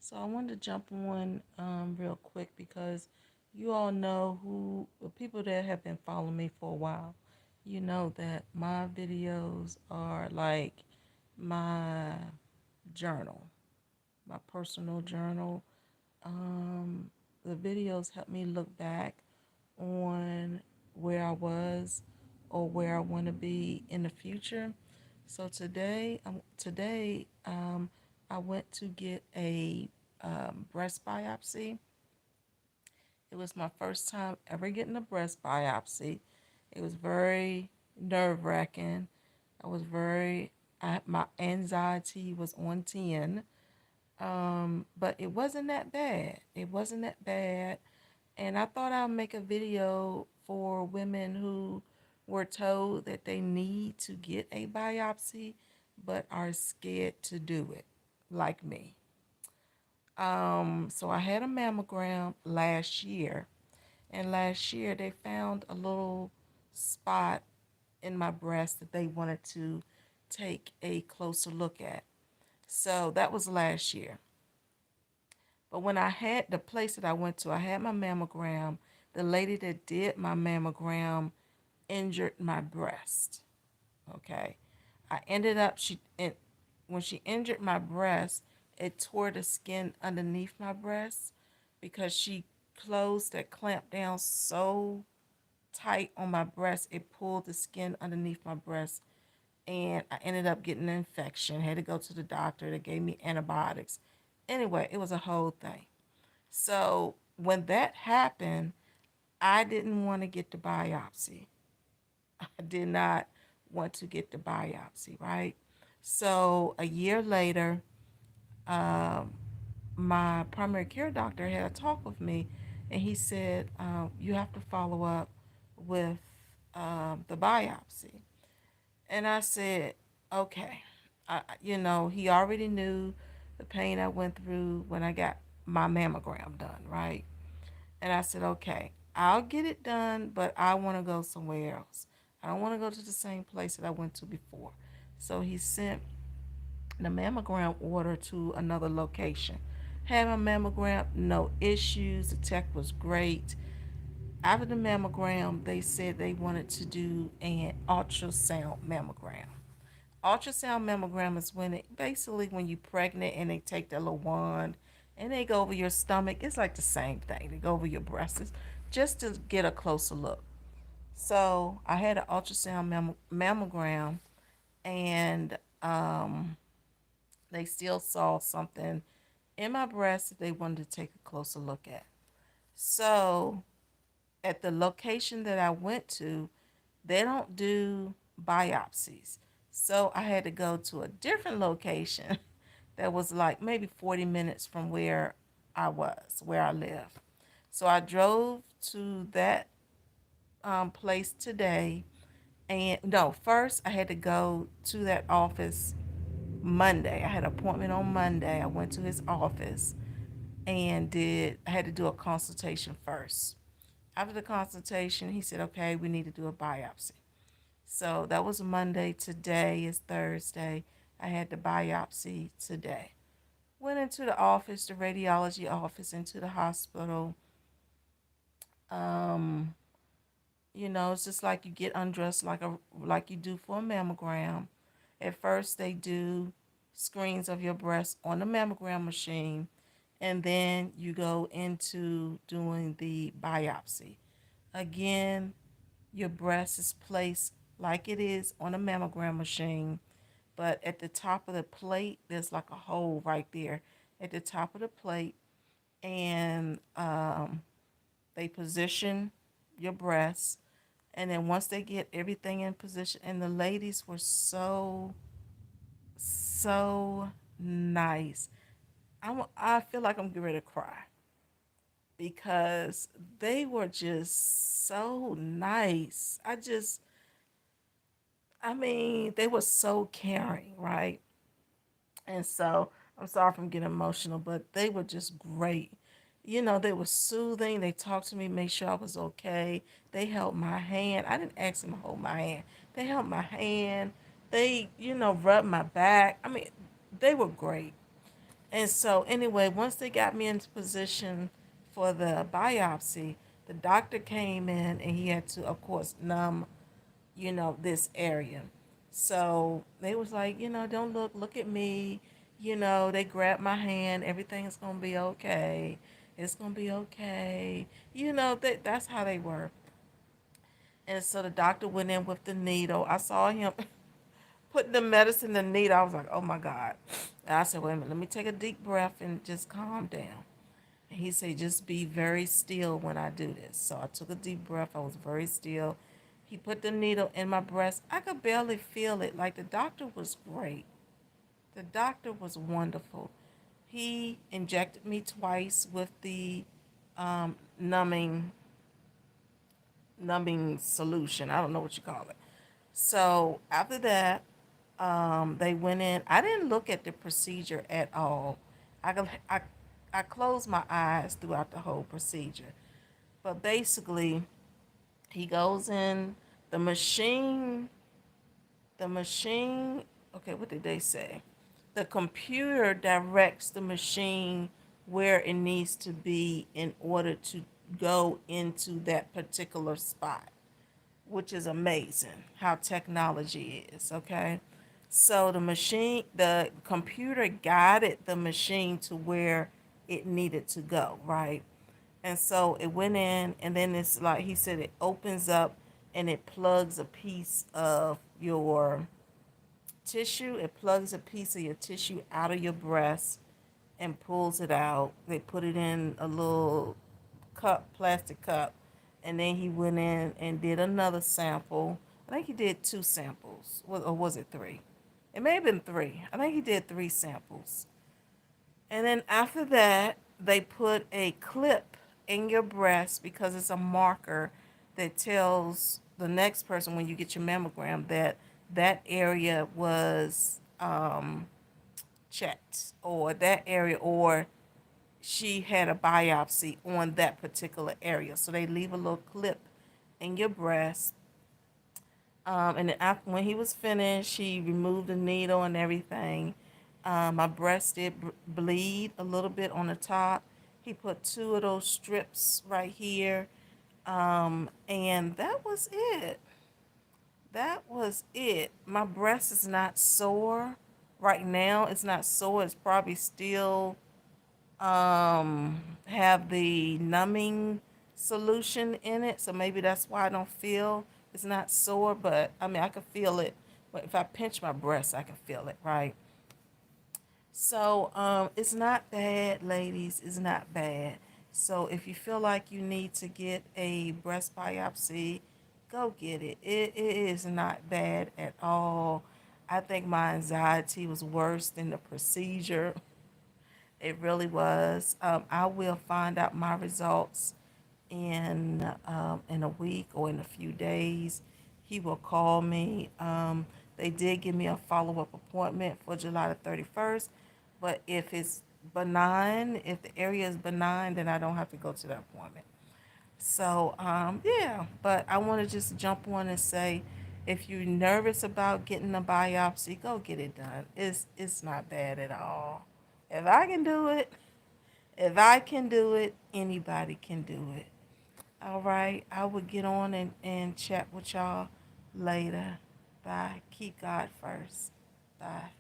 So I wanted to jump on real quick because you all know who the people that have been following me for a while. You know that my videos are like my journal, my personal journal. Um, the videos help me look back on where I was or where I want to be in the future. So today, I went to get a breast biopsy. It was my first time ever getting a breast biopsy. It was very nerve wracking. I was very, my anxiety was on 10. But it wasn't that bad. It wasn't that bad. And I thought I'd make a video for women who were told that they need to get a biopsy but are scared to do it, like me. So I had a mammogram last year, and last year they found a little spot in my breast that they wanted to take a closer look at. So that was last year. But when I had the place that I went to, I had my mammogram. The lady that did my mammogram injured my breast. Okay. I ended up when she injured my breast, it tore the skin underneath my breast because she closed that clamp down so tight on my breast, it pulled the skin underneath my breast, and I ended up getting an infection. Had to go to the doctor. They gave me antibiotics. Anyway, it was a whole thing. So when that happened, I didn't want to get the biopsy. I did not want to get the biopsy, right? So a year later, um, my primary care doctor had a talk with me, and he said, "You have to follow up with the biopsy." And I said, "Okay." He already knew the pain I went through when I got my mammogram done, right? And I said, okay, I'll get it done, but I want to go somewhere else. I don't want to go to the same place that I went to before. So he sent the mammogram order to another location. Had my mammogram, no issues. The tech was great. After the mammogram, they said they wanted to do an ultrasound mammogram. Ultrasound mammogram is when you're pregnant and they take that little wand and they go over your stomach. It's like the same thing. They go over your breasts just to get a closer look. So I had an ultrasound mammogram, and they still saw something in my breast that they wanted to take a closer look at. So at the location that I went to, they don't do biopsies. So I had to go to a different location that was like maybe 40 minutes from where I live. So I drove to that place today. And no, first I had to go to that office Monday. I had an appointment on Monday. I went to his office and I had to do a consultation first. After the consultation, he said, okay, we need to do a biopsy. So that was Monday. Today is Thursday. I had the biopsy today. Went into the office, the radiology office, into the hospital. Um, it's just like you get undressed like you do for a mammogram. At first, they do screens of your breast on the mammogram machine, and then you go into doing the biopsy. Again, your breast is placed like it is on a mammogram machine, but at the top of the plate, there's like a hole right there at the top of the plate, and they position your breast. And then once they get everything in position, and the ladies were so nice. I feel like I'm getting ready to cry because they were just so nice. They were so caring, right? And so I'm sorry if I'm getting emotional, but they were just great. They were soothing. They talked to me, made sure I was okay. They held my hand. I didn't ask them to hold my hand. They held my hand. They, rubbed my back. They were great. And so, anyway, once they got me into position for the biopsy, the doctor came in and he had to, of course, numb, this area. So they was like, don't look at me. They grabbed my hand. Everything's going to be okay. It's going to be okay. That's how they were. And so the doctor went in with the needle. I saw him putting the medicine in the needle. I was like, oh my God. And I said, wait a minute, let me take a deep breath and just calm down. And he said, just be very still when I do this. So I took a deep breath. I was very still. He put the needle in my breast. I could barely feel it. Like, the doctor was great. The doctor was wonderful. He injected me twice with the numbing solution. I don't know what you call it. So after that, they went in. I didn't look at the procedure at all. I, I closed my eyes throughout the whole procedure. But basically, he goes in the machine. The machine. Okay, what did they say? The computer directs the machine where it needs to be in order to go into that particular spot, which is amazing how technology is, okay? So the computer guided the machine to where it needed to go, right? And so it went in, and then it's like he said, it opens up and it plugs a piece of your tissue. It plugs a piece of your tissue out of your breast and pulls it out. They put it in a little plastic cup, and then he went in and did another sample. I think he did two samples, or was it three? It may have been three. I think he did three samples. And then after that, they put a clip in your breast because it's a marker that tells the next person when you get your mammogram that that area was checked, or that area, or she had a biopsy on that particular area. So they leave a little clip in your breast. And then after, when he was finished, he removed the needle and everything. My breast did bleed a little bit on the top. He put two of those strips right here. And that was it. That was it. My breast is not sore right now. It's not sore. It's probably still have the numbing solution in it, so maybe that's why I don't feel it's not sore. But I mean, I can feel it. But if I pinch my breast, I can feel it, right? So it's not bad, ladies. It's not bad. So if you feel like you need to get a breast biopsy, go get it. It is not bad at all. I think my anxiety was worse than the procedure. It really was. I will find out my results in a week or in a few days. He will call me. They did give me a follow up appointment for July the 31st, but if it's benign, if the area is benign, then I don't have to go to the appointment. So, yeah, but I want to just jump on and say, if you're nervous about getting a biopsy, go get it done. It's not bad at all. If I can do it, if I can do it, anybody can do it. All right, I will get on and chat with y'all later. Bye. Keep God first. Bye.